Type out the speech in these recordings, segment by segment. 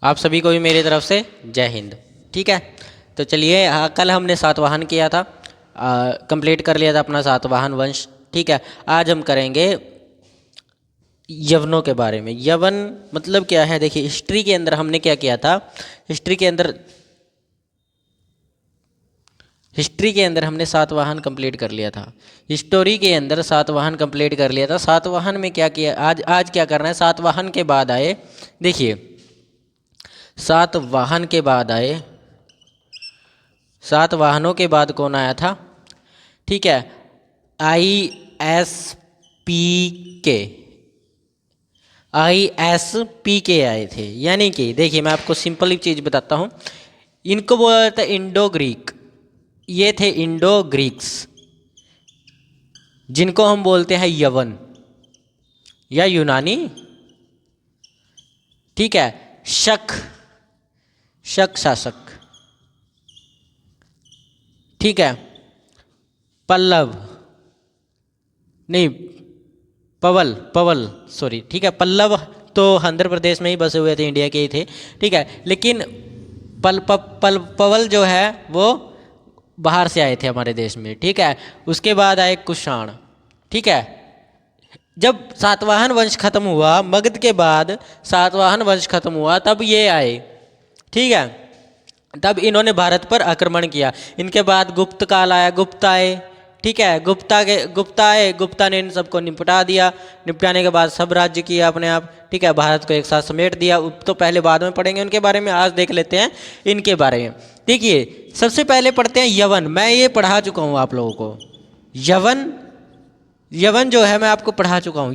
आप सभी को भी मेरी तरफ से जय हिंद। ठीक है, तो चलिए कल हमने सातवाहन किया था, कंप्लीट कर लिया था अपना सातवाहन वंश। ठीक है, आज हम करेंगे यवनों के बारे में। यवन मतलब क्या है, देखिए हिस्ट्री के अंदर हमने क्या किया था। हिस्ट्री के अंदर हमने सातवाहन कंप्लीट कर लिया था। हिस्टोरी के अंदर सातवाहन कंप्लीट कर लिया था। सातवाहन में क्या किया, आज क्या करना है। सातवाहन के बाद आए, देखिए सातवाहन के बाद आए, सातवाहनों के बाद कौन आया था। ठीक है, ISP के आए थे। यानी कि देखिए मैं आपको सिंपल चीज बताता हूँ। इनको बोला था इंडो ग्रीक। ये थे इंडो ग्रीक्स, जिनको हम बोलते हैं यवन या यूनानी। ठीक है, शक शासक। ठीक है, पल्लव नहीं, पवल सॉरी। ठीक है, पल्लव तो आंध्र प्रदेश में ही बसे हुए थे, इंडिया के ही थे। ठीक है, लेकिन पवल जो है वो बाहर से आए थे हमारे देश में। ठीक है, उसके बाद आए कुषाण। ठीक है, जब सातवाहन वंश खत्म हुआ, मगध के बाद सातवाहन वंश खत्म हुआ, तब ये आए। ठीक है, तब इन्होंने भारत पर आक्रमण किया। इनके बाद गुप्त काल आया, गुप्त आए। ठीक है, गुप्ता आए, गुप्ता ने इन सबको निपटा दिया। निपटाने के बाद सब राज्य किया अपने आप। ठीक है, भारत को एक साथ समेट दिया। तो पहले बाद में पढ़ेंगे उनके बारे में, आज देख लेते हैं इनके बारे में। देखिए सबसे पहले पढ़ते हैं यवन। मैं ये पढ़ा चुका हूँ आप लोगों को। यवन जो है मैं आपको पढ़ा चुका हूँ,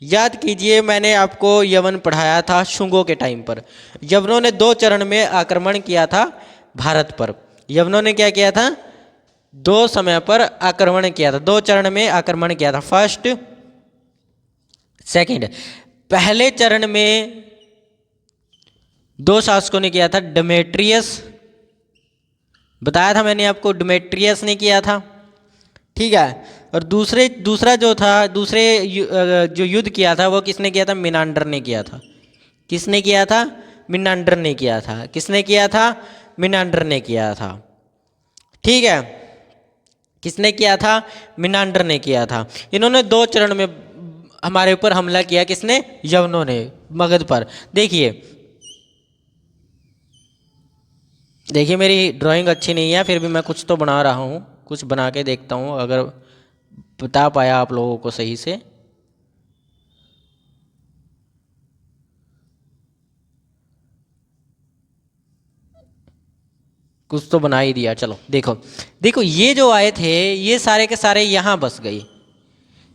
याद कीजिए मैंने आपको यवन पढ़ाया था शुंगों के टाइम पर। यवनों ने 2 चरण में आक्रमण किया था भारत पर। यवनों ने क्या किया था, 2 समय पर आक्रमण किया था, 2 चरण में आक्रमण किया था। First second. पहले चरण में 2 शासकों ने किया था। डेमेट्रियस, बताया था मैंने आपको, डेमेट्रियस ने किया था। ठीक है, और दूसरा जो था, जो युद्ध किया था वो किसने किया था, मिनांडर ने किया था। किसने किया था, मिनांडर ने किया था। किसने किया था, मिनांडर ने किया था। ठीक है, किसने किया था, मिनांडर ने किया था। इन्होंने 2 चरण में हमारे ऊपर हमला किया। किसने, यवनों ने, मगध पर। देखिए मेरी ड्राइंग अच्छी नहीं है, फिर भी मैं कुछ तो बना रहा हूँ, कुछ बना के देखता हूँ, अगर बता पाया आप लोगों को सही से। कुछ तो बना ही दिया। चलो देखो ये जो आए थे ये सारे के सारे यहाँ बस गए।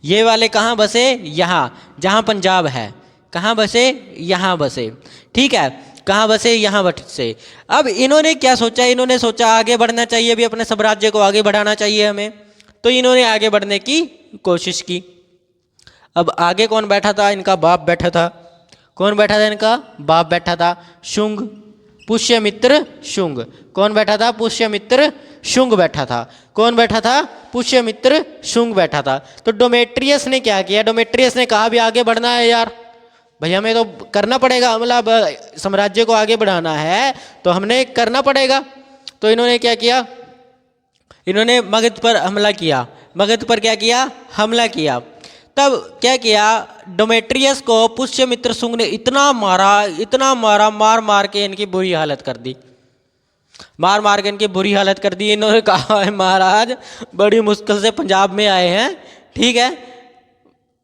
ये वाले कहाँ बसे, यहाँ जहाँ पंजाब है। कहाँ बसे, यहाँ बसे। ठीक है, कहाँ बसे, यहाँ बसे। अब इन्होंने क्या सोचा, इन्होंने सोचा आगे बढ़ना चाहिए, भी अपने साम्राज्य को आगे बढ़ाना चाहिए हमें। तो इन्होंने आगे बढ़ने की कोशिश की। अब आगे कौन बैठा था, इनका बाप बैठा था। कौन बैठा था, इनका बाप बैठा था, शुंग, पुष्यमित्र शुंग। कौन बैठा था, पुष्यमित्र शुंग बैठा था। कौन बैठा था, पुष्यमित्र शुंग बैठा था। तो डोमेट्रियस ने क्या किया, डोमेट्रियस ने कहा भी आगे बढ़ना है यार, भाई हमें तो करना पड़ेगा, मतलब साम्राज्य को आगे बढ़ाना है तो हमने करना पड़ेगा। तो इन्होंने क्या किया, इन्होंने मगध पर हमला किया। मगध पर क्या किया, हमला किया। तब क्या किया, डोमेट्रियस को पुष्यमित्र शुंग ने इतना मारा, मार के इनकी बुरी हालत कर दी। मार के इनकी बुरी हालत कर दी। इन्होंने कहा है महाराज बड़ी मुश्किल से पंजाब में आए हैं, ठीक है,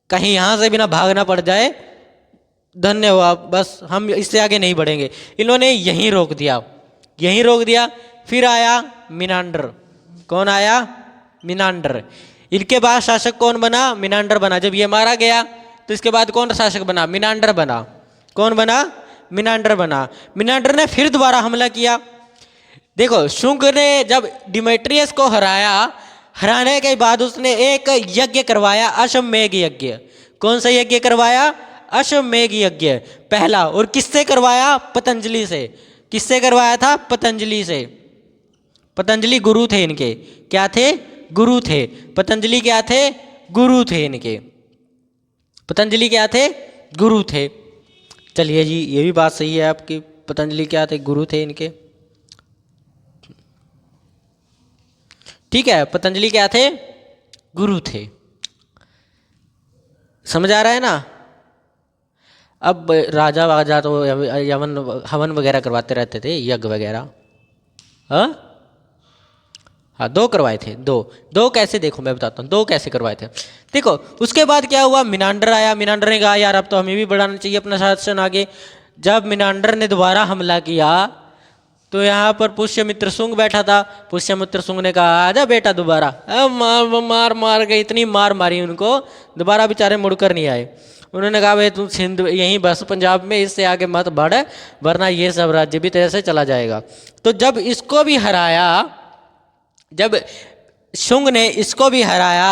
कहीं यहाँ से भी ना भागना पड़ जाए, धन्य हो आप, बस हम इससे आगे नहीं बढ़ेंगे। इन्होंने यहीं रोक दिया। फिर आया मिनांडर। कौन आया, मिनांडर। इनके बाद शासक कौन बना, मिनांडर बना। जब ये मारा गया तो इसके बाद कौन शासक बना, मिनांडर बना। कौन बना, मिनांडर बना। मिनांडर ने फिर दोबारा हमला किया। देखो शुंग ने जब डिमेट्रियस को हराने के बाद उसने एक यज्ञ करवाया, अश्वमेध यज्ञ। कौन सा यज्ञ करवाया, अश्वमेध यज्ञ पहला। और किससे करवाया, पतंजलि से। किससे करवाया था, पतंजलि से। पतंजलि गुरु थे इनके, क्या थे, गुरु थे। पतंजलि क्या थे, गुरु थे इनके। पतंजलि क्या थे, गुरु थे। चलिए जी, ये भी बात सही है आपकी। पतंजलि क्या थे? गुरु थे इनके। ठीक है, पतंजलि क्या थे? गुरु थे। समझ आ रहा है ना? अब राजा वाजा तो यवन हवन वगैरह करवाते रहते थे, यज्ञ वगैरह। हाँ हाँ, दो करवाए थे। दो दो कैसे? देखो मैं बताता हूँ दो कैसे करवाए थे। देखो उसके बाद क्या हुआ, मिनांडर आया। मिनांडर ने कहा यार अब तो हमें भी बढ़ाना चाहिए अपना शासन आगे। जब मिनांडर ने दोबारा हमला किया तो यहाँ पर पुष्यमित्र शुंग बैठा था। पुष्यमित्र शुंग ने कहा आजा बेटा दोबारा। अब मार मार मार के इतनी मार मारी उनको, दोबारा बेचारे मुड़कर नहीं आए। उन्होंने कहा भाई तू सिंध यहीं बस पंजाब में, इससे आगे मत बढ़, वरना ये सब राज्य भी तेरे से चला जाएगा। तो जब इसको भी हराया, जब शुंग ने इसको भी हराया,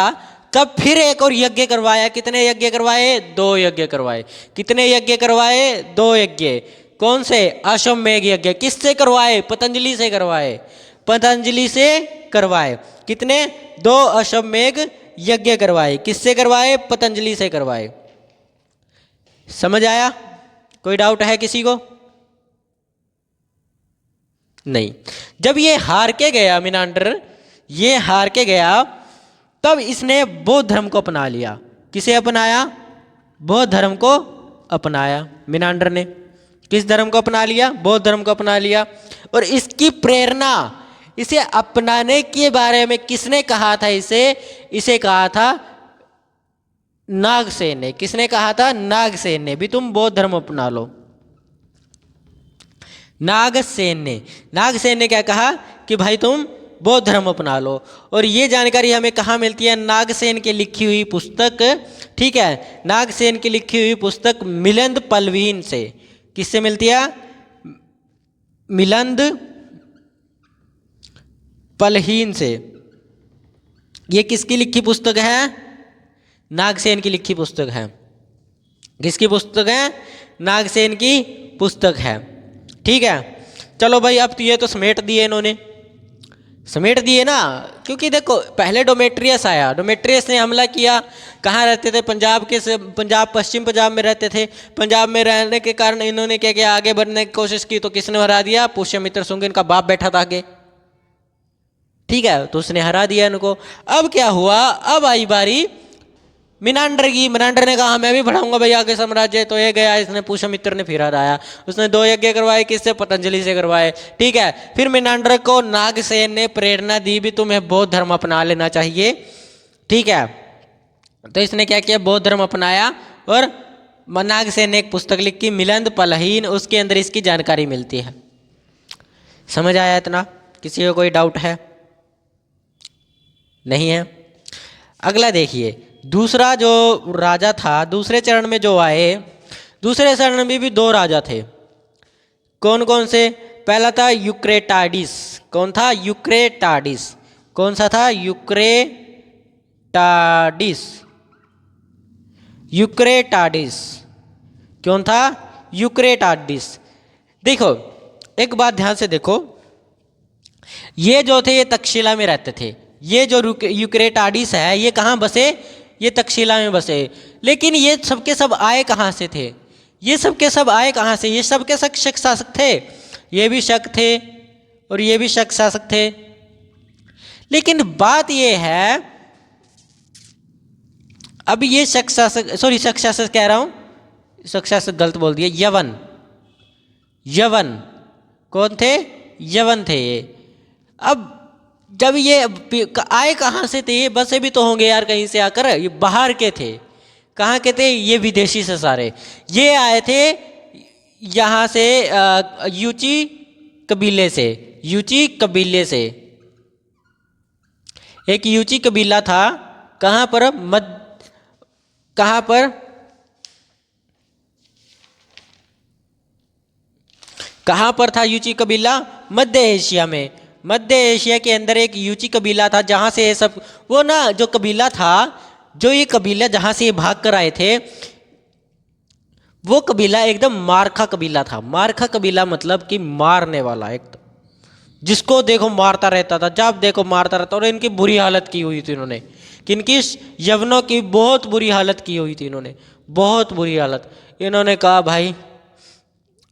तब फिर एक और यज्ञ करवाया। कितने यज्ञ करवाए? 2 यज्ञ करवाए। कितने यज्ञ करवाए? 2 यज्ञ। कौन से? अश्वमेघ यज्ञ। किससे करवाए? पतंजलि से करवाए। पतंजलि से करवाए। कितने? 2 अश्वमेघ यज्ञ करवाए। किससे करवाए? पतंजलि से करवाए। समझ आया? कोई डाउट है किसी को? नहीं। जब ये हार के गया मिनांडर, ये हार के गया, तब इसने बौद्ध धर्म को अपना लिया। किसे अपनाया? बौद्ध धर्म को अपनाया मिनांडर ने। किस धर्म को अपना लिया? बौद्ध धर्म को अपना लिया। और इसकी प्रेरणा, इसे अपनाने के बारे में किसने कहा था? इसे कहा था नागसेन ने। किसने कहा था? नागसेन ने भी तुम बौद्ध धर्म अपना लो। नागसेन ने क्या कहा कि भाई तुम बौद्ध धर्म अपना लो। और ये जानकारी हमें कहाँ मिलती है? नागसेन की लिखी हुई पुस्तक। ठीक है, नागसेन की लिखी हुई पुस्तक मिलिंद पलवीन से। किससे मिलती है? मिलिंद पलहीन से। ये किसकी लिखी पुस्तक है? नागसेन की लिखी पुस्तक है। किसकी पुस्तक है? नागसेन की पुस्तक है। ठीक है, चलो भाई अब तो ये तो समेट दिए इन्होंने, समेट दिए ना। क्योंकि देखो पहले डोमेट्रियस आया, डोमेट्रियस ने हमला किया। कहाँ रहते थे? पंजाब पश्चिम पंजाब में रहते थे। पंजाब में रहने के कारण इन्होंने क्या किया? आगे बढ़ने की कोशिश की। तो किसने हरा दिया? पुष्यमित्र शुंग, इनका बाप बैठा था आगे। ठीक है, तो उसने हरा दिया इनको। अब क्या हुआ? अब आई बारी मिनांडर की। मिनांडर ने कहा मैं भी बढ़ाऊंगा भैया आगे साम्राज्य। तो ये गया, इसने पुष्यमित्र ने फिर हराया। उसने 2 यज्ञ करवाए। किससे? पतंजलि से करवाए। ठीक है, फिर मिनांडर को नागसेन ने प्रेरणा दी भी तुम्हें बौद्ध धर्म अपना लेना चाहिए। ठीक है, तो इसने क्या किया? बौद्ध धर्म अपनाया। और नागसेन ने एक पुस्तक लिखी मिलिंद पलहीन, उसके अंदर इसकी जानकारी मिलती है। समझ आया इतना? किसी को कोई डाउट है? नहीं है? अगला देखिए, दूसरा जो राजा था, दूसरे चरण में जो आए, दूसरे चरण में भी 2 राजा थे। कौन कौन से? पहला था यूक्रेटाइडिस। कौन था? यूक्रेटाइडिस। कौन सा था? यूक्रेटाइडिस। यूक्रेटाइडिस। कौन था? यूक्रेटाइडिस। देखो एक बात ध्यान से देखो, ये जो थे ये तक्षशिला में रहते थे। ये जो यूक्रेटाइडिस है ये कहाँ बसे? ये तक्षशिला में बसे। लेकिन ये सबके सब आए कहाँ से थे? ये सबके सब आए कहाँ से? ये सबके सब शक शासक थे। ये भी शक थे और ये भी शक शासक थे। लेकिन बात ये है, अब ये शक शासक, सॉरी शक शासक कह रहा हूँ, शक शासक गलत बोल दिया। यवन, यवन कौन थे? यवन थे ये। अब जब ये आए कहाँ से थे? ये बसे भी तो होंगे यार कहीं से आकर। ये बाहर के थे। कहाँ के थे? ये विदेशी से सारे। ये आए थे यहाँ से यूची कबीले से। यूची कबीले से एक यूची कबीला था। कहाँ पर? कहाँ पर? कहाँ पर था यूची कबीला? मध्य एशिया में। मध्य एशिया के अंदर एक यूची कबीला था, जहाँ से ये सब, वो ना जो कबीला था, जो ये कबीला जहाँ से ये भाग कर आए थे, वो कबीला एकदम मारखा कबीला था। मारखा कबीला मतलब कि मारने वाला, एकदम जिसको देखो मारता रहता था, जब देखो मारता रहता। और इनकी बुरी हालत की हुई थी इन्होंने। किनकी? यवनों की बहुत बुरी हालत की हुई थी इन्होंने, बहुत बुरी हालत। इन्होंने कहा भाई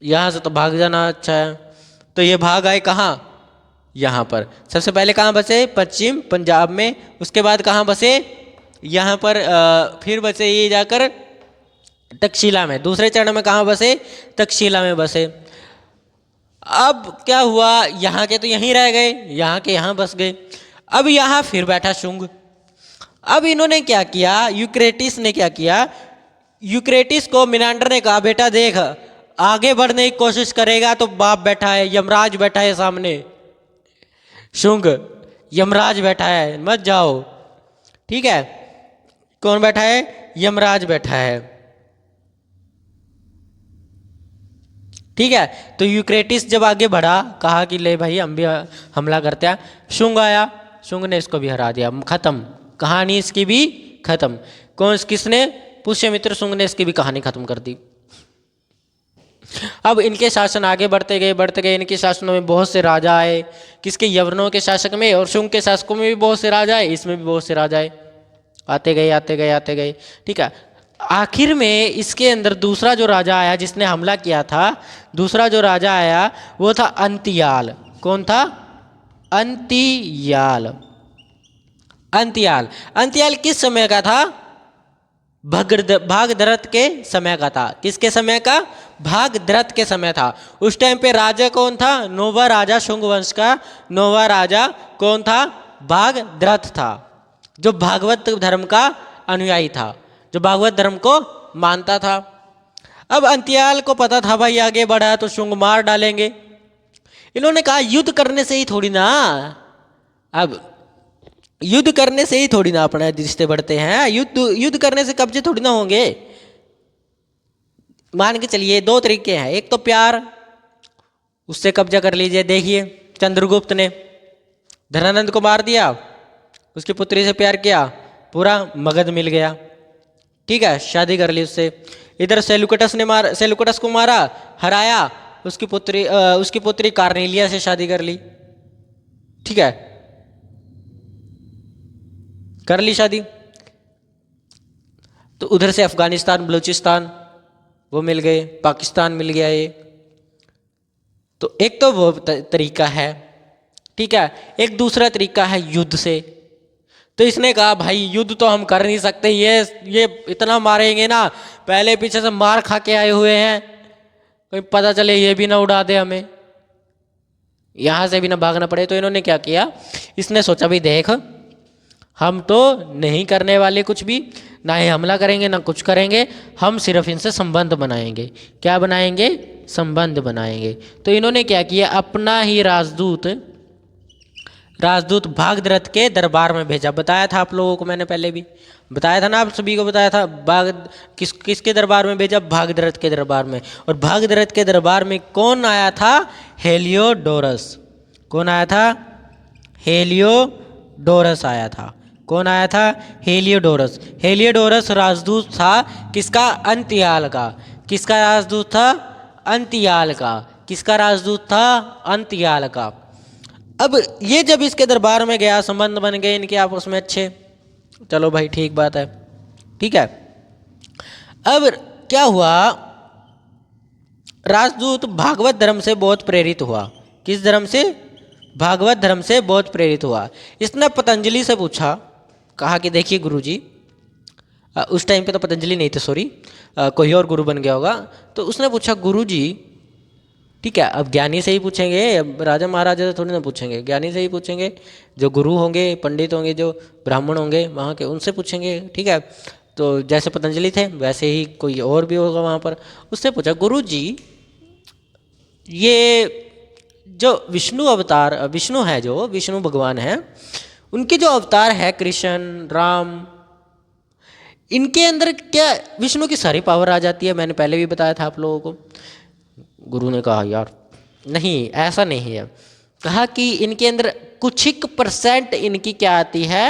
यहाँ से तो भाग जाना अच्छा है। तो ये भाग आए कहाँ, यहाँ पर। सबसे पहले कहाँ बसे, पश्चिम पंजाब में। उसके बाद कहाँ बसे, यहाँ पर फिर बसे ये जाकर तक्षशिला में। दूसरे चरण में कहाँ बसे, तक्षशिला में बसे। अब क्या हुआ, यहाँ के तो यहीं रह गए, यहाँ के यहाँ बस गए। अब यहाँ फिर बैठा शुंग। अब इन्होंने क्या किया, यूक्रेटिस ने क्या किया, यूक्रेटिस को मिनांडर ने कहा बेटा देख, आगे बढ़ने की कोशिश करेगा तो बाप बैठा है, यमराज बैठा है सामने, शुंग यमराज बैठा है, मत जाओ। ठीक है, कौन बैठा है, यमराज बैठा है। ठीक है, तो यूक्रेटिस जब आगे बढ़ा, कहा कि ले भाई हम भी हमला करते हैं। शुंग आया, शुंग ने इसको भी हरा दिया, खत्म, कहानी इसकी भी खत्म। किसने, पुष्यमित्र शुंग ने इसकी भी कहानी खत्म कर दी। अब इनके शासन आगे बढ़ते गए। इनके शासनों में बहुत से राजा आए, किसके, यवनों के शासक में, और शुंग के शासकों में भी बहुत से राजा आए, इसमें भी बहुत से राजा आए, आते गए। ठीक है, आखिर में इसके अंदर दूसरा जो राजा आया जिसने हमला किया था, दूसरा जो राजा आया वो था अंतियाल। कौन था, अंतियाल। अंतियाल किस समय का था, भागदरथ के समय का था। किसके समय का, भागदरथ के समय था। उस टाइम पे राजा कौन था, नौवां राजा शुंग वंश का नौवां राजा कौन था, भागदरथ था, जो भागवत धर्म का अनुयायी था, जो भागवत धर्म को मानता था। अब अंतियाल को पता था भाई आगे बढ़ा तो शुंग मार डालेंगे। इन्होंने कहा युद्ध करने से ही थोड़ी ना, अब युद्ध करने से ही थोड़ी ना अपने रिश्ते बढ़ते हैं, युद्ध करने से कब्जे थोड़ी ना होंगे। मान के चलिए दो तरीके हैं, एक तो प्यार, उससे कब्जा कर लीजिए। देखिए चंद्रगुप्त ने धनानंद को मार दिया, उसकी पुत्री से प्यार किया, पूरा मगध मिल गया। ठीक है, शादी कर ली उससे। इधर सेलुकटस को मारा, हराया, उसकी पुत्री कार्नेलिया से शादी कर ली। ठीक है, कर ली शादी। तो उधर से अफगानिस्तान, बलूचिस्तान वो मिल गए, पाकिस्तान मिल गया ये। तो एक तो वो तरीका है। ठीक है, एक दूसरा तरीका है युद्ध से। तो इसने कहा भाई युद्ध तो हम कर नहीं सकते, ये इतना मारेंगे ना, पहले पीछे से मार खा के आए हुए हैं, कोई पता चले ये भी ना उड़ा दे हमें, यहाँ से भी ना भागना पड़े। तो इन्होंने क्या किया, इसने सोचा भाई देख हम तो नहीं करने वाले कुछ भी, ना ही हमला करेंगे ना कुछ करेंगे, हम सिर्फ इनसे संबंध बनाएंगे। क्या बनाएंगे, संबंध बनाएंगे। तो इन्होंने क्या किया, अपना ही राजदूत भागदरथ के दरबार में भेजा। बताया था आप लोगों को मैंने पहले भी बताया था ना, आप सभी को बताया था। किसके दरबार में भेजा, भागदरथ के दरबार में। और भागदरथ के दरबार में कौन आया था, हेलियोडोरस। कौन आया था, हेलियोडोरस आया था। कौन आया था, हेलियोडोरस। हेलियोडोरस राजदूत था किसका, अंतियाल का। किसका राजदूत था, अंतियाल का। किसका राजदूत था, अंतियाल का। अब ये जब इसके दरबार में गया, संबंध बन गए इनके आपस में अच्छे, चलो भाई ठीक बात है। ठीक है, अब क्या हुआ, राजदूत भागवत धर्म से बहुत प्रेरित हुआ। किस धर्म से, भागवत धर्म से बहुत प्रेरित हुआ। इसने पतंजलि से पूछा, कहा कि देखिए गुरुजी, उस टाइम पे तो पतंजलि नहीं थे, सॉरी, कोई और गुरु बन गया होगा। तो उसने पूछा गुरुजी, ठीक है, अब ज्ञानी से ही पूछेंगे, अब राजा महाराजा से थोड़ी ना पूछेंगे, ज्ञानी से ही पूछेंगे, जो गुरु होंगे, पंडित होंगे, जो ब्राह्मण होंगे वहाँ के, उनसे पूछेंगे। ठीक है, तो जैसे पतंजलि थे वैसे ही कोई और भी होगा वहाँ पर। उससे पूछा गुरुजी, ये जो विष्णु अवतार, विष्णु है, जो विष्णु भगवान हैं, उनके जो अवतार है कृष्ण, राम, इनके अंदर क्या विष्णु की सारी पावर आ जाती है? मैंने पहले भी बताया था आप लोगों को। गुरु ने कहा यार नहीं, ऐसा नहीं है। कहा कि इनके अंदर कुछ ही % इनकी क्या आती है,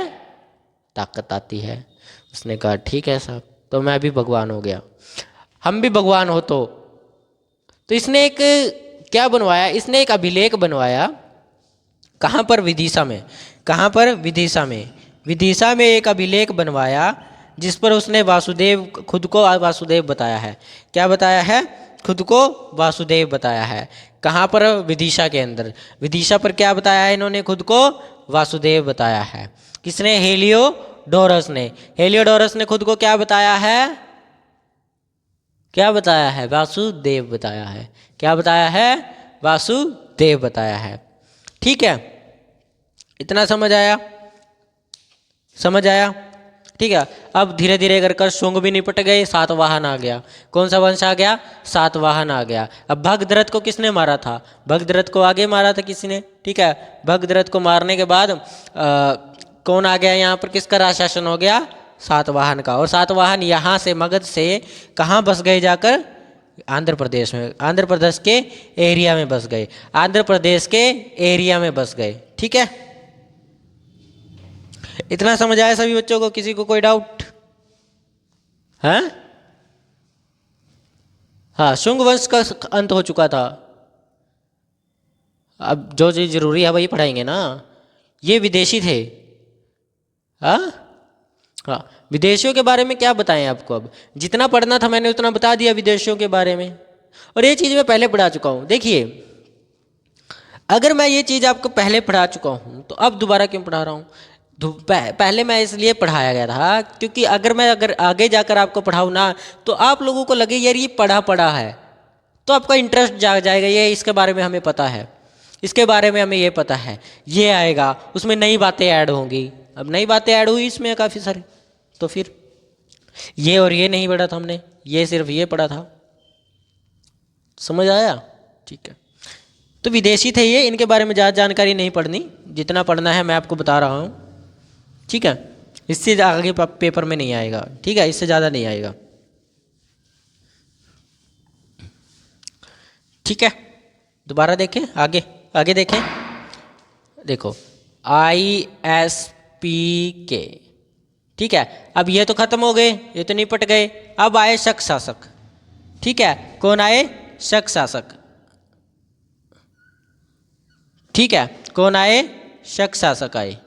ताकत आती है। उसने कहा ठीक है साहब, तो मैं भी भगवान हो गया, हम भी भगवान हो। तो इसने एक क्या बनवाया, इसने एक अभिलेख बनवाया। कहाँ पर, विदिशा में। कहाँ पर, विदिशा में। विदिशा में एक अभिलेख बनवाया जिस पर उसने वासुदेव, खुद को वासुदेव बताया है। क्या बताया है, खुद को वासुदेव बताया है। कहाँ पर? विदिशा के अंदर। विदिशा पर क्या बताया है इन्होंने? खुद को वासुदेव बताया है। किसने? हेलियोडोरस ने। हेलियोडोरस ने खुद को क्या बताया है? क्या बताया है? वासुदेव बताया है। क्या बताया है? वासुदेव बताया है। ठीक है, इतना समझ आया? समझ आया? ठीक है। अब धीरे धीरे कर शुंग भी निपट गए, सातवाहन आ गया। कौन सा वंश आ गया? सातवाहन आ गया। अब भगदरथ को किसने मारा था? भगदरथ को आगे मारा था किसी ने। ठीक है, भगदरथ को मारने के बाद कौन आ गया यहाँ पर? किसका राज शासन हो गया? सातवाहन का। और सातवाहन यहाँ से मगध से कहाँ बस गए जाकर? आंध्र प्रदेश में। आंध्र प्रदेश के एरिया में बस गए। आंध्र प्रदेश के एरिया में बस गए। ठीक है, इतना समझ आया सभी बच्चों को? किसी को कोई डाउट है? हाँ, शुंग वंश का अंत हो चुका था। अब जो चीज जरूरी है वही पढ़ाएंगे ना। ये विदेशी थे। हाँ हाँ, विदेशियों के बारे में क्या बताएं आपको? अब जितना पढ़ना था मैंने उतना बता दिया विदेशियों के बारे में। और ये चीज़ मैं पहले पढ़ा चुका हूँ। देखिए, अगर मैं ये चीज़ आपको पहले पढ़ा चुका हूँ तो अब दोबारा क्यों पढ़ा रहा हूँ? पहले मैं इसलिए पढ़ाया गया था क्योंकि अगर आगे जाकर आपको पढ़ाऊँ ना तो आप लोगों को लगे यार ये पढ़ा पढ़ा है, तो आपका इंटरेस्ट जाग जाएगा। ये इसके बारे में हमें पता है, इसके बारे में हमें ये पता है, ये आएगा, उसमें नई बातें ऐड होंगी। अब नई बातें ऐड हुई इसमें काफ़ी सारी, तो फिर ये और ये नहीं पढ़ा था हमने, ये सिर्फ ये पढ़ा था। समझ आया? ठीक है, तो विदेशी थे ये, इनके बारे में ज़्यादा जानकारी नहीं पढ़नी, जितना पढ़ना है मैं आपको बता रहा हूँ। ठीक है, इससे आगे पेपर में नहीं आएगा। ठीक है, इससे ज़्यादा नहीं आएगा। ठीक है, दोबारा देखें, आगे आगे देखें। देखो ISPK। ठीक है, अब ये तो खत्म हो गए, ये तो निपट गए। अब आए शक शासक। ठीक है, कौन आए? शक शासक। ठीक है, कौन आए? शक शासक आए।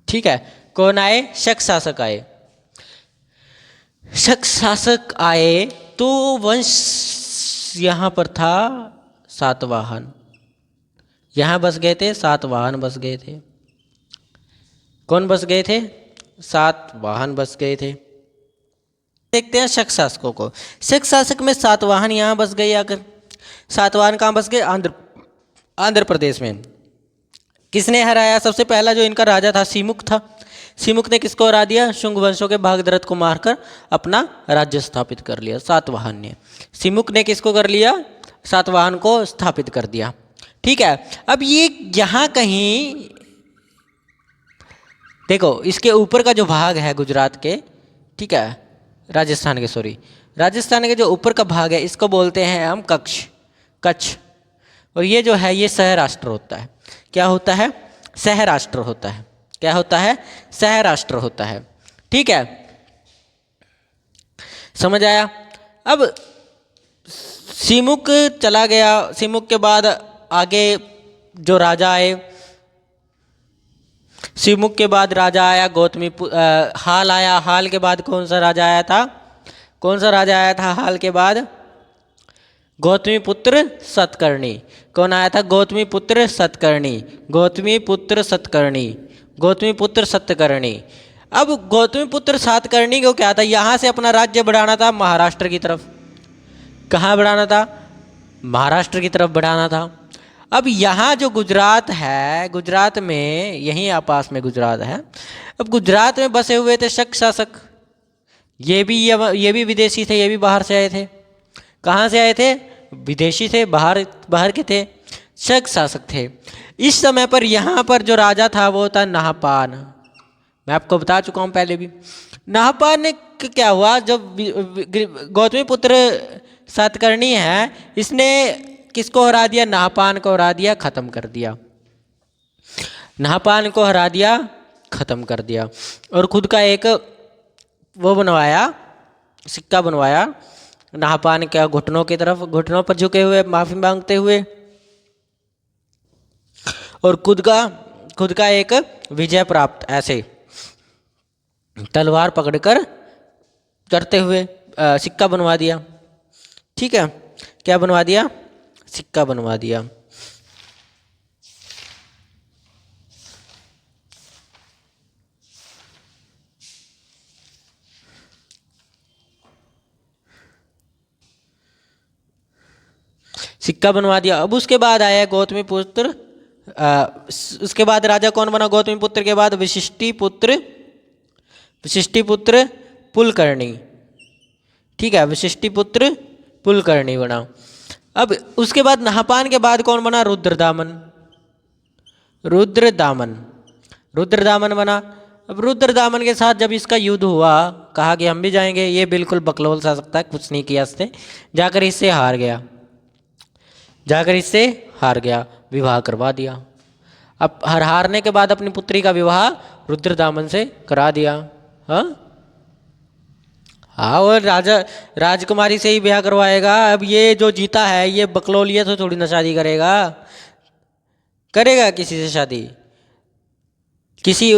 ठीक है, कौन आए? शक शासक आए। शक शासक आए तो वंश यहां पर था सातवाहन, यहां बस गए थे, सातवाहन बस गए थे। कौन बस गए थे? सातवाहन बस गए थे। देखते हैं शक शासकों को। शक शासक में सातवाहन यहां बस गए आकर। सातवाहन कहां बस गए? आंध्र प्रदेश में। किसने हराया? सबसे पहला जो इनका राजा था सिमुक था। सिमुक ने किसको हरा दिया? शुंग वंशों के भागदरथ को मारकर अपना राज्य स्थापित कर लिया सातवाहन ने। सिमुक ने किसको कर लिया? सातवाहन को स्थापित कर दिया। ठीक है, अब ये यहाँ कहीं देखो, इसके ऊपर का जो भाग है गुजरात के, ठीक है, राजस्थान के जो ऊपर का भाग है इसको बोलते हैं हम कच्छ। और ये जो है ये सहराष्ट्र होता है। क्या होता है? सहराष्ट्र होता है। क्या होता है? सहराष्ट्र होता है। ठीक है, समझ आया? अब सिमुक चला गया। सिमुक के बाद आगे जो राजा आए, सिमुक के बाद राजा आया हाल आया। हाल के बाद कौन सा राजा आया था? कौन सा राजा आया था हाल के बाद? गौतमीपुत्र सतकर्णी। कौन आया था? गौतमीपुत्र सतकर्णी। गौतमीपुत्र सतकर्णी। अब गौतमीपुत्र सातकर्णी को क्या था? यहाँ से अपना राज्य बढ़ाना था महाराष्ट्र की तरफ। कहाँ बढ़ाना था? महाराष्ट्र की तरफ बढ़ाना था। अब यहाँ जो गुजरात है, गुजरात में यहीं पास में गुजरात है। अब गुजरात में बसे हुए थे शक शासक। ये भी विदेशी थे, ये भी बाहर से आए थे। कहाँ से आए थे? विदेशी थे, बाहर के थे, शक शासक थे। इस समय पर यहाँ पर जो राजा था वो था नाहपान। मैं आपको बता चुका हूँ पहले भी। नाहपान ने क्या हुआ, जब गौतमीपुत्र सातकर्णी है, इसने किसको हरा दिया? नाहपान को हरा दिया, खत्म कर दिया। नाहपान को हरा दिया, खत्म कर दिया। और खुद का एक वो बनवाया, सिक्का बनवाया नाहपान के घुटनों की तरफ, घुटनों पर झुके हुए, माफी मांगते हुए। और खुद खुद का एक विजय प्राप्त, ऐसे तलवार पकड़कर करते हुए सिक्का बनवा दिया। ठीक है, क्या बनवा दिया? सिक्का बनवा दिया। सिक्का बनवा दिया। अब उसके बाद आया गौतमी पुत्र, उसके बाद राजा कौन बना? गौतमी पुत्र के बाद वशिष्ठी पुत्र पुलकर्णी। ठीक है, वशिष्ठी पुत्र पुलकर्णी बना। अब उसके बाद नहापान के बाद कौन बना? रुद्रदामन। रुद्रदामन बना। अब रुद्रदामन के साथ जब इसका युद्ध हुआ, कहा कि हम भी जाएंगे, ये बिल्कुल बकलोल सा सकता है, कुछ नहीं किया इसने, जाकर इससे हार गया, विवाह करवा दिया। अब हारने के बाद अपनी पुत्री का विवाह रुद्रदामन से करा दिया। हाँ, और राजकुमारी से ही ब्याह करवाएगा। अब ये जो जीता है, ये बकलोलिया तो थोड़ी ना शादी करेगा किसी से शादी? किसी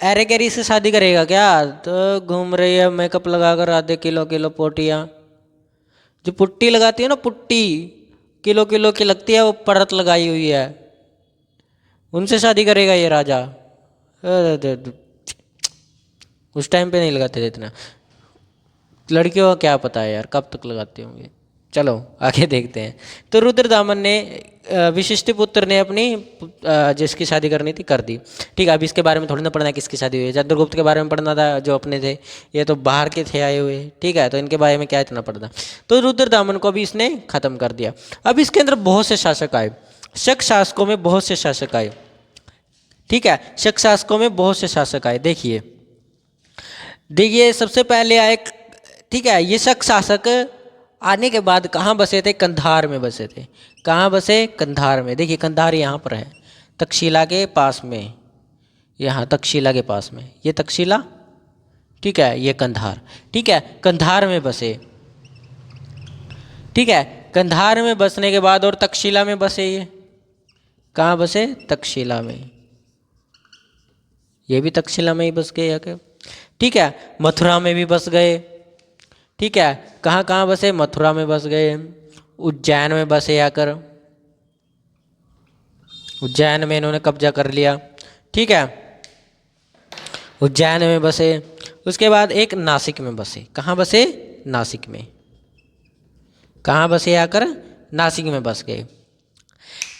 एरेगेरी से शादी करेगा क्या? तो घूम रही है मेकअप लगाकर, आधे किलो पोटियाँ, जो पुट्टी लगाती है ना, पुट्टी किलो की लगती है, वो परत लगाई हुई है, उनसे शादी करेगा ये राजा? उस टाइम पे नहीं लगाते थे इतना। लड़कियों का क्या पता है यार, कब तक लगाते होंगे। चलो आगे देखते हैं। तो रुद्रदामन ने, वशिष्ठ पुत्र ने अपनी जिसकी शादी करनी थी कर दी। ठीक है, अब इसके बारे में थोड़ी ना पढ़ना है किसकी शादी हुई है। चंद्रगुप्त के बारे में पढ़ना था, जो अपने थे, ये तो बाहर के थे आए हुए। ठीक है, तो इनके बारे में क्या इतना पढ़ना। तो रुद्रदामन को भी इसने खत्म कर दिया। अब इसके अंदर बहुत से शासक आए, शक शासकों में बहुत से शासक आए। ठीक है, शक शासकों में बहुत से शासक आए। देखिए सबसे पहले आए, ठीक है, ये शक शासक आने के बाद कहाँ बसे थे? कंधार में बसे थे। कहाँ बसे? कंधार में। देखिए कंधार यहाँ पर है, तक्षशिला के पास में, यहाँ तक्षशिला के पास में, ये तक्षशिला, ठीक है, ये कंधार। ठीक है, कंधार में बसे। ठीक है, कंधार में बसने के बाद और तक्षशिला में बसे। ये कहाँ बसे? तक्षशिला में। ये भी तक्षशिला में ही बस गए आके। ठीक है, मथुरा में भी बस गए। ठीक है, कहाँ कहाँ बसे? मथुरा में बस गए, उज्जैन में बसे आकर, उज्जैन में इन्होंने कब्जा कर लिया। ठीक है, उज्जैन में बसे। उसके बाद एक नासिक में बसे। कहाँ बसे? नासिक में। कहाँ बसे आकर? नासिक में बस गए।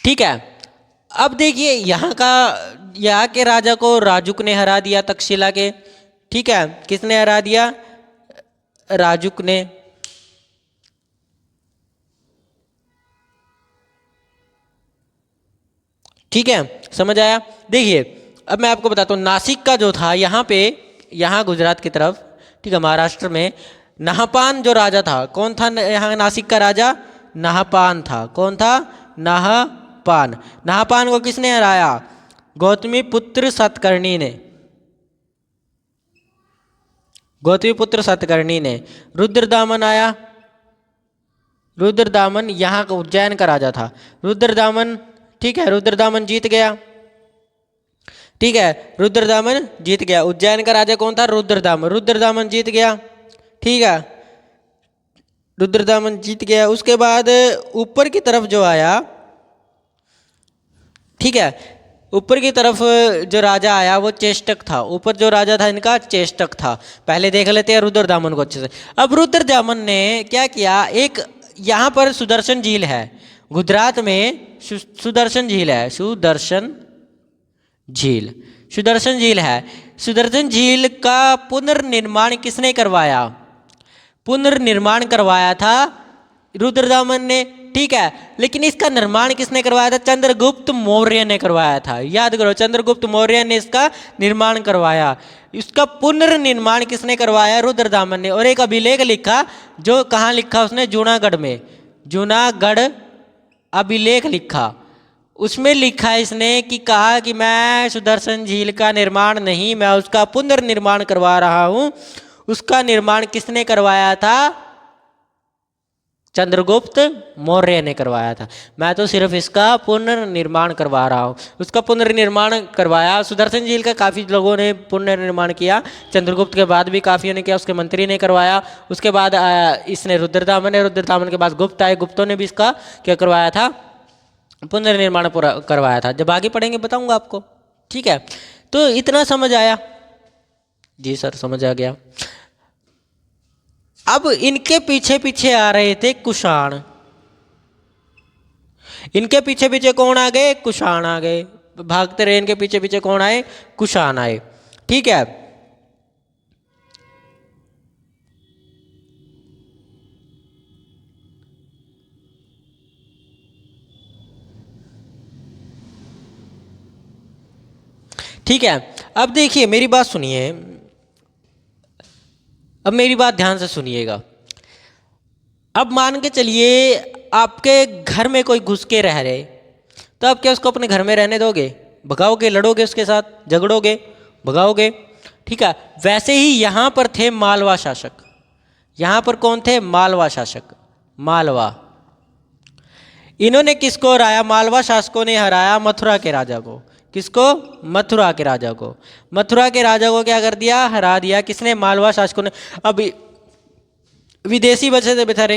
ठीक है, अब देखिए यहाँ के राजा को राजुक ने हरा दिया, तक्षशिला के। ठीक है, किसने हरा दिया? राजुक ने। ठीक है, समझ आया? देखिए अब मैं आपको बताता हूँ, नासिक का जो था यहाँ पे, यहाँ गुजरात की तरफ, ठीक है, महाराष्ट्र में नहापान जो राजा था, कौन था यहाँ नासिक का राजा? नहापान था। कौन था? नहापान। नहापान को किसने हराया? गौतमी पुत्र सतकर्णी ने। गौतमी पुत्र सतकर्णी ने। रुद्रदामन आया। रुद्रदामन यहाँ का उज्जैन का राजा था। रुद्रदामन, ठीक है, रुद्रदामन जीत गया। ठीक है, रुद्रदामन जीत गया। उज्जैन का राजा कौन था? रुद्रदामन। रुद्रदामन जीत गया। ठीक है, रुद्रदामन जीत गया। उसके बाद ऊपर की तरफ जो आया, ठीक है, ऊपर की तरफ जो राजा आया वो चेष्टक था। ऊपर जो राजा था इनका चेष्टक था। पहले देख लेते हैं रुद्रदामन को अच्छे से। अब रुद्रदामन ने क्या किया, एक यहाँ पर सुदर्शन झील है, गुजरात में सुदर्शन झील है, सुदर्शन झील है। सुदर्शन झील का पुनर्निर्माण किसने करवाया? पुनर्निर्माण करवाया था रुद्रदामन ने। ठीक है, लेकिन इसका निर्माण किसने करवाया था? चंद्रगुप्त मौर्य ने करवाया था। याद करो, चंद्रगुप्त मौर्य ने इसका निर्माण करवाया। इसका पुनर्निर्माण किसने करवाया? रुद्रदामन ने। और एक अभिलेख लिखा, जो कहाँ लिखा उसने? जूनागढ़ में। जूनागढ़ अभिलेख लिखा। उसमें लिखा इसने कि कहा कि मैं सुदर्शन झील का निर्माण नहीं, मैं उसका पुनर्निर्माण करवा रहा हूँ। उसका निर्माण किसने करवाया था? चंद्रगुप्त मौर्य ने करवाया था। मैं तो सिर्फ इसका पुनर्निर्माण करवा रहा हूँ। उसका पुनर्निर्माण करवाया सुदर्शन झील का काफ़ी लोगों ने पुनर्निर्माण किया। चंद्रगुप्त के बाद भी काफ़ियों ने किया, उसके मंत्री ने करवाया। उसके बाद इसने रुद्रदामन के बाद गुप्त आए, गुप्तों ने भी इसका क्या करवाया था, पुनर्निर्माण पूरा करवाया था। जब आगे पढ़ेंगे बताऊंगा आपको। ठीक है, तो इतना समझ आया? जी सर समझ आ गया। अब इनके पीछे पीछे आ रहे थे कुषाण। इनके पीछे पीछे कौन आ गए? कुषाण आ गए। भागते रहे, इनके पीछे पीछे कौन आए? कुषाण आए। ठीक है, ठीक है। अब देखिए मेरी बात सुनिए, अब मेरी बात ध्यान से सुनिएगा। अब मान के चलिए आपके घर में कोई घुस के रह रहे, तो आप क्या उसको अपने घर में रहने दोगे? भगाओगे, लड़ोगे उसके साथ, झगड़ोगे, भगाओगे। ठीक है, वैसे ही यहाँ पर थे मालवा शासक। यहाँ पर कौन थे? मालवा शासक, मालवा। इन्होंने किसको हराया? मालवा शासकों ने हराया मथुरा के राजा को। किसको? मथुरा के राजा को। मथुरा के राजा को क्या कर दिया? हरा दिया। किसने? मालवा शासकों ने। अब विदेशी बसे थे बेचारे,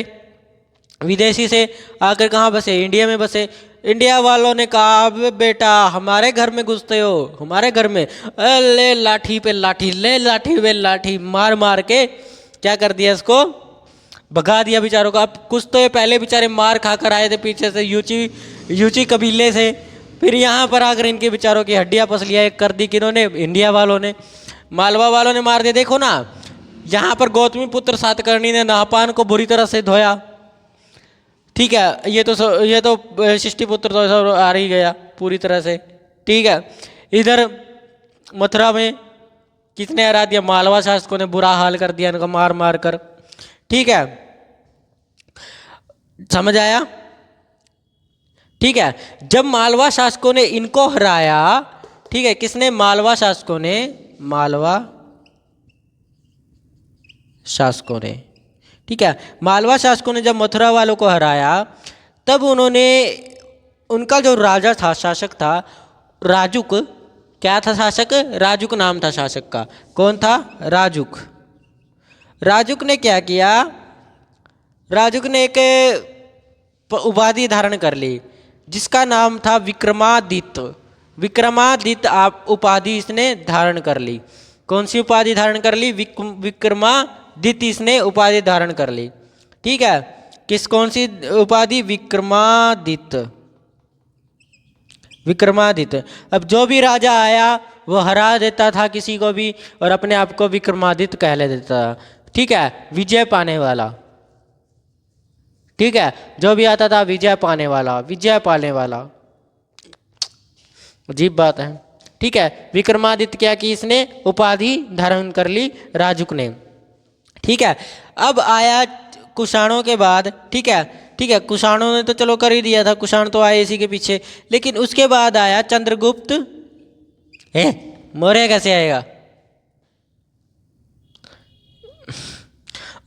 विदेशी से आकर कहाँ बसे? इंडिया में बसे। इंडिया वालों ने कहा अब बेटा हमारे घर में घुसते हो, हमारे घर में, ले लाठी पे लाठी, ले लाठी पे लाठी, मार मार के क्या कर दिया? इसको भगा दिया बेचारों को। अब कुछ तो ये पहले बेचारे मार खा कर आए थे पीछे से, यूची कबीले से, फिर यहाँ पर आकर इनके बेचारों की हड्डियाँ पसलियाँ कर दी किन्होंने? इंडिया वालों ने, मालवा वालों ने मार दिया। देखो ना, यहाँ पर गौतमी पुत्र सातकर्णी ने नाहपान को बुरी तरह से धोया। ठीक है, ये तो शिष्टिपुत्र तो आ ही गया पूरी तरह से। ठीक है, इधर मथुरा में किसने हरा दिया? मालवा शासकों ने बुरा हाल कर दिया इनका मार मार कर। ठीक है, समझ आया? ठीक है, जब मालवा शासकों ने इनको हराया, ठीक है, किसने? मालवा शासकों ने, मालवा शासकों ने। ठीक है, मालवा शासकों ने जब मथुरा वालों को हराया, तब उन्होंने, उनका जो राजा था, शासक था राजुक, क्या था शासक? राजुक नाम था शासक का। कौन था? राजुक। राजुक ने क्या किया? राजुक ने एक उपाधि धारण कर ली जिसका नाम था विक्रमादित्य। विक्रमादित्य आप उपाधि इसने धारण कर ली। कौन सी उपाधि धारण कर ली? विक्रमादित्य इसने उपाधि धारण कर ली। ठीक है, किस कौन सी उपाधि? विक्रमादित्य। विक्रमादित्य। अब जो भी राजा आया वो हरा देता था किसी को भी और अपने आप को विक्रमादित्य कहले देता था। ठीक है, विजय पाने वाला। ठीक है, जो भी आता था विजय पाने वाला, विजय पाने वाला। अजीब बात है। ठीक है, विक्रमादित्य क्या की इसने? उपाधि धारण कर ली राजुक ने। ठीक है, अब आया कुषाणों के बाद। ठीक है, ठीक है, कुषाणों ने तो चलो कर ही दिया था, कुषाण तो आए इसी के पीछे। लेकिन उसके बाद आया चंद्रगुप्त। मौर्य कैसे आएगा?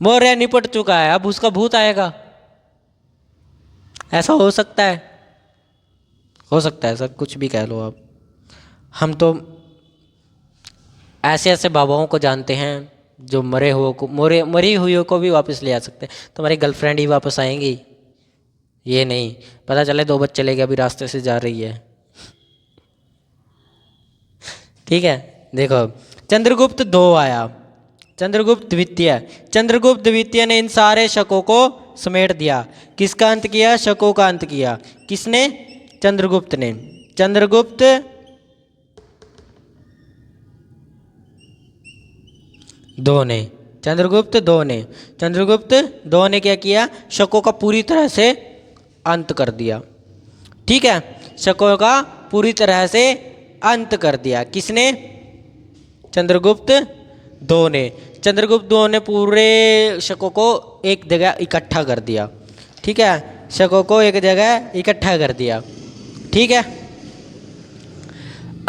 मौर्य निपट चुका है, अब उसका भूत आएगा? ऐसा हो सकता है? हो सकता है सर, कुछ भी कह लो आप। हम तो ऐसे ऐसे बाबाओं को जानते हैं जो मरी हुई को भी वापस ले आ सकते हैं। तुम्हारी गर्लफ्रेंड ही वापस आएंगी ये नहीं पता चले 2 बज चले गए, अभी रास्ते से जा रही है। ठीक है, देखो चंद्रगुप्त 2 आया, चंद्रगुप्त द्वितीय। चंद्रगुप्त द्वितीय ने इन सारे शकों को समेट दिया। किसका अंत किया? शकों का अंत किया। किसने? चंद्रगुप्त ने। चंद्रगुप्त दो ने, चंद्रगुप्त 2 ने, चंद्रगुप्त 2 ने क्या किया? शकों का पूरी तरह से अंत कर दिया। ठीक है, शकों का पूरी तरह से अंत कर दिया। किसने? चंद्रगुप्त 2 ने। चंद्रगुप्त 2 ने पूरे शकों को एक जगह इकट्ठा कर दिया। ठीक है, शकों को एक जगह इकट्ठा कर दिया। ठीक है,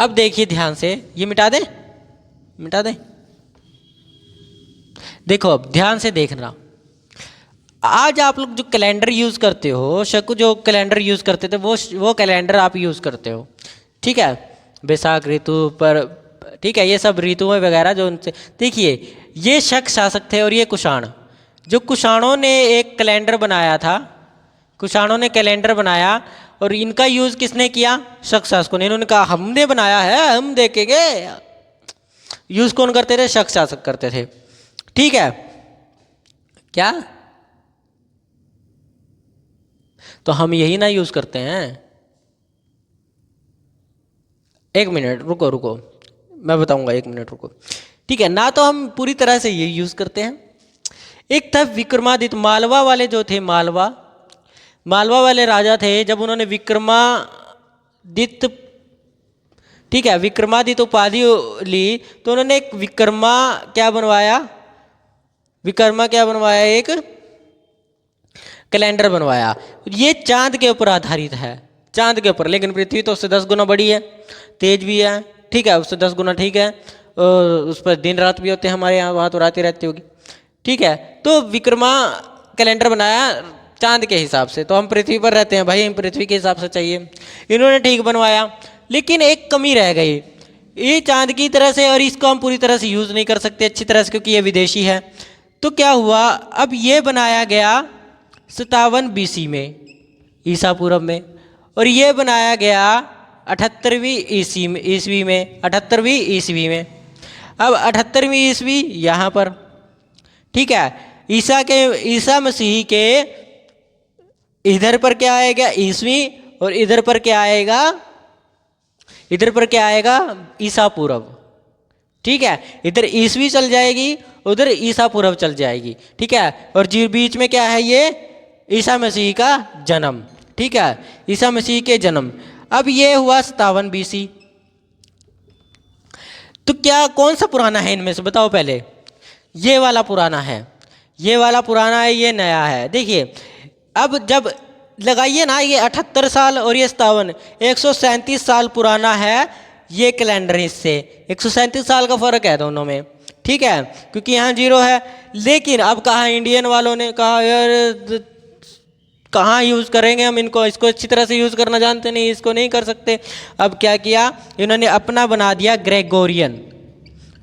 अब देखिए ध्यान से, ये मिटा दे, मिटा दे। देखो अब ध्यान से देखना। आज आप लोग जो कैलेंडर यूज़ करते हो, शकु जो कैलेंडर यूज़ करते थे वो कैलेंडर आप यूज़ करते हो, ठीक है, बैसाख ऋतु पर, ठीक है, ये सब ऋतुएं वगैरह जो उनसे, देखिए ये शक शासक थे और ये कुषाण, जो कुषाणों ने एक कैलेंडर बनाया था, कुषाणों ने कैलेंडर बनाया और इनका यूज़ किसने किया? शक शासकों ने। इन्होंने कहा हमने बनाया है, हम देखेंगे। यूज़ कौन करते थे? शक शासक करते थे, ठीक है। क्या? तो हम यही ना यूज़ करते हैं। एक मिनट रुको रुको, मैं बताऊंगा, एक मिनट रुको, ठीक है ना। तो हम पूरी तरह से ये यूज़ करते हैं। एक था विक्रमादित्य, मालवा वाले जो थे, मालवा वाले राजा थे, जब उन्होंने विक्रमादित्य, ठीक है, विक्रमादित्य उपाधि ली, तो उन्होंने एक विक्रमा क्या बनवाया, एक कैलेंडर बनवाया। ये चांद के ऊपर आधारित है, चांद के ऊपर, लेकिन पृथ्वी तो उससे 10 गुना बड़ी है, तेज भी है, ठीक है, उससे 10 गुना, ठीक है, उस पर दिन रात भी होते हैं, हमारे यहाँ, वहाँ तो रात ही रहती होगी, ठीक है। तो विक्रमा कैलेंडर बनाया चांद के हिसाब से, तो हम पृथ्वी पर रहते हैं भाई, हम पृथ्वी के हिसाब से चाहिए। इन्होंने ठीक बनवाया, लेकिन एक कमी रह गई, ये चांद की तरह से, और इसको हम पूरी तरह से यूज़ नहीं कर सकते अच्छी तरह से, क्योंकि ये विदेशी है। तो क्या हुआ, अब ये बनाया गया 57 BC में, ईसा पूर्व में, और ये बनाया गया 78वीं ईस्वी में, 78वीं ईस्वी में। अब 78वीं ईस्वी यहाँ पर, ठीक है, ईसा मसीह के इधर पर क्या आएगा? ईस्वी, और इधर पर क्या आएगा? इधर पर क्या आएगा? ईसा पूर्व, ठीक है। इधर ईस्वी चल जाएगी, उधर ईसा पूर्व चल जाएगी, ठीक है। और जी बीच में क्या है? ये ईसा मसीह का जन्म, ठीक है, ईसा मसीह के जन्म। अब ये हुआ 57 BC। तो क्या कौन सा पुराना है इनमें से बताओ पहले? ये वाला पुराना है, ये वाला पुराना है, ये नया है। देखिए अब जब लगाइए ना, ये 78 साल और ये 57, 137 साल पुराना है ये कैलेंडर, इससे 137 साल का फ़र्क है दोनों में, ठीक है, क्योंकि यहाँ 0 है। लेकिन अब कहा इंडियन वालों ने कहा यार कहाँ यूज़ करेंगे हम इनको, इसको अच्छी तरह से यूज़ करना जानते नहीं, इसको नहीं कर सकते। अब क्या किया इन्होंने? अपना बना दिया ग्रेगोरियन।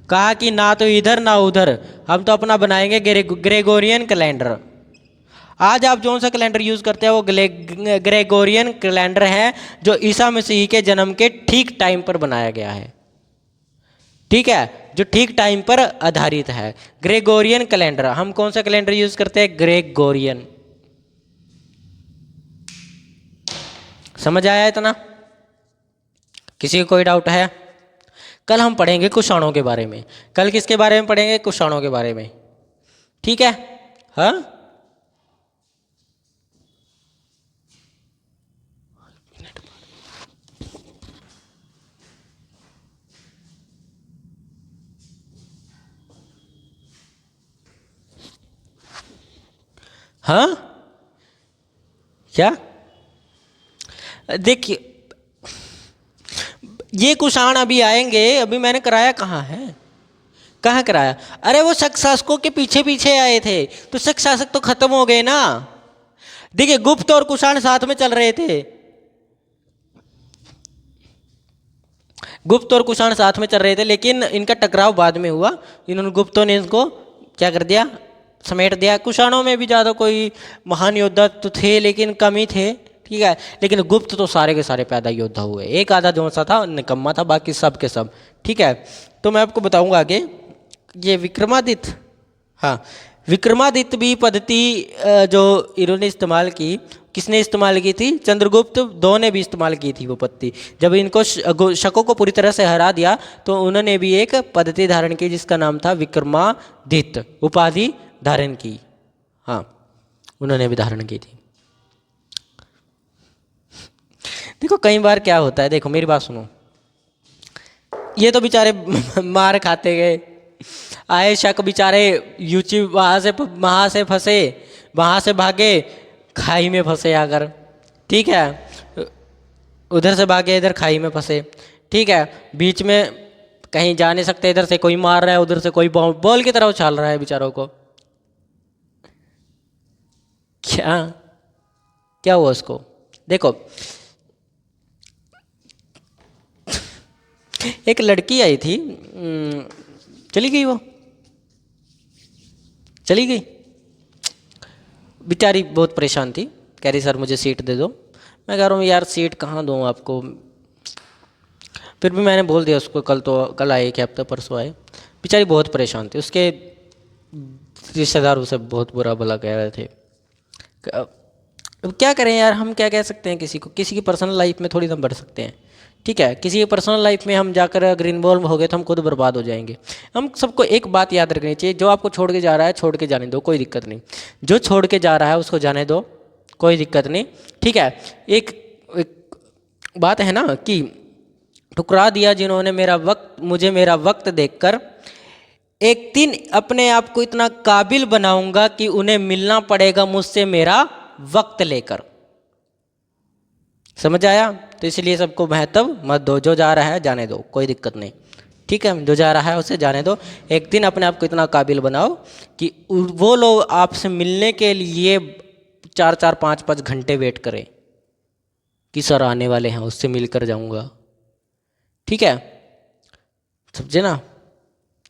कहा कि ना तो इधर ना उधर, हम तो अपना बनाएंगे ग्रेगोरियन कैलेंडर। आज आप जो सा कैलेंडर यूज़ करते हैं वो ग्रेगोरियन कैलेंडर है, जो ईसा मसीह के जन्म के ठीक टाइम पर बनाया गया है, ठीक है, जो ठीक टाइम पर आधारित है, ग्रेगोरियन कैलेंडर। हम कौन सा कैलेंडर यूज़ करते हैं? ग्रेगोरियन। समझ आया इतना? किसी को कोई डाउट है? कल हम पढ़ेंगे कुषाणों के बारे में। कल किसके बारे में पढ़ेंगे? कुषाणों के बारे में, ठीक है। हाँ, हाँ, क्या? देखिए ये कुषाण अभी आएंगे, अभी मैंने कराया कहाँ है? कहाँ कराया? अरे वो शक शासकों के पीछे पीछे आए थे, तो शक शासक तो खत्म हो गए ना। देखिए गुप्त और कुषाण साथ में चल रहे थे, गुप्त और कुषाण साथ में चल रहे थे, लेकिन इनका टकराव बाद में हुआ। इन्होंने गुप्तों ने इनको क्या कर दिया? समेट दिया। कुषाणों में भी ज़्यादा कोई महान योद्धा तो थे, लेकिन कम ही थे, ठीक है। लेकिन गुप्त तो सारे के सारे पैदा योद्धा हुए, एक आधा जो सा था निकम्मा था, बाकी सब के सब, ठीक है। तो मैं आपको बताऊंगा आगे। ये विक्रमादित्य, हाँ, विक्रमादित्य भी पद्धति जो इन्होंने इस्तेमाल की, किसने इस्तेमाल की थी? चंद्रगुप्त दो ने भी इस्तेमाल की थी वो पद्धति। जब इनको शकों को पूरी तरह से हरा दिया, तो उन्होंने भी एक पद्धति धारण की, जिसका नाम था विक्रमादित्य उपाधि धारण की। हाँ, उन्होंने भी धारण की थी। देखो कई बार क्या होता है, देखो मेरी बात सुनो, ये तो बेचारे मार खाते गए, आए शक बेचारे यूट्यूब वहाँ से फंसे, वहाँ से भागे, खाई में फंसे आकर, ठीक है, उधर से भागे इधर खाई में फंसे, ठीक है, बीच में कहीं जा नहीं सकते, इधर से कोई मार रहा है, उधर से कोई बॉल की तरह उछाल रहा है बेचारों को। क्या क्या हुआ उसको? देखो, एक लड़की आई थी, चली गई, वो चली गई। बेचारी बहुत परेशान थी, कह रही सर मुझे सीट दे दो। मैं कह रहा हूँ यार सीट कहाँ दूँ आपको। फिर भी मैंने बोल दिया उसको, कल आए, क्या हफ्ते परसों आए। बेचारी बहुत परेशान थी, उसके रिश्तेदार उसे बहुत बुरा भला कह रहे थे। अब क्या करें यार, हम क्या कह सकते हैं किसी को? किसी की पर्सनल लाइफ में थोड़ी हम बढ़ सकते हैं, ठीक है? किसी की पर्सनल लाइफ में हम जाकर अगर इन्वॉल्व हो गए तो हम खुद बर्बाद हो जाएंगे। हम सबको एक बात याद रखनी चाहिए, जो आपको छोड़ के जा रहा है छोड़ के जाने दो, कोई दिक्कत नहीं। जो छोड़ के जा रहा है उसको जाने दो, कोई दिक्कत नहीं, ठीक है? एक बात है ना कि ठुकरा दिया जिन्होंने मुझे मेरा वक्त देखकर, एक दिन अपने आप को इतना काबिल बनाऊंगा कि उन्हें मिलना पड़ेगा मुझसे मेरा वक्त लेकर। समझ आया? तो इसलिए सबको महत्व मत दो, जो जा रहा है जाने दो, कोई दिक्कत नहीं, ठीक है? जो जा रहा है उसे जाने दो। एक दिन अपने आप को इतना काबिल बनाओ कि वो लोग आपसे मिलने के लिए 4-4 5-5 घंटे वेट करें कि सर आने वाले हैं, उससे मिलकर जाऊंगा, ठीक है? समझे ना?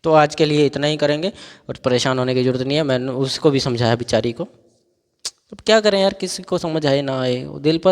तो आज के लिए इतना ही करेंगे, और परेशान होने की ज़रूरत नहीं है। मैंने उसको भी समझाया बेचारी को। अब क्या करें यार, किसी को समझ आए ना आए, वो दिल पर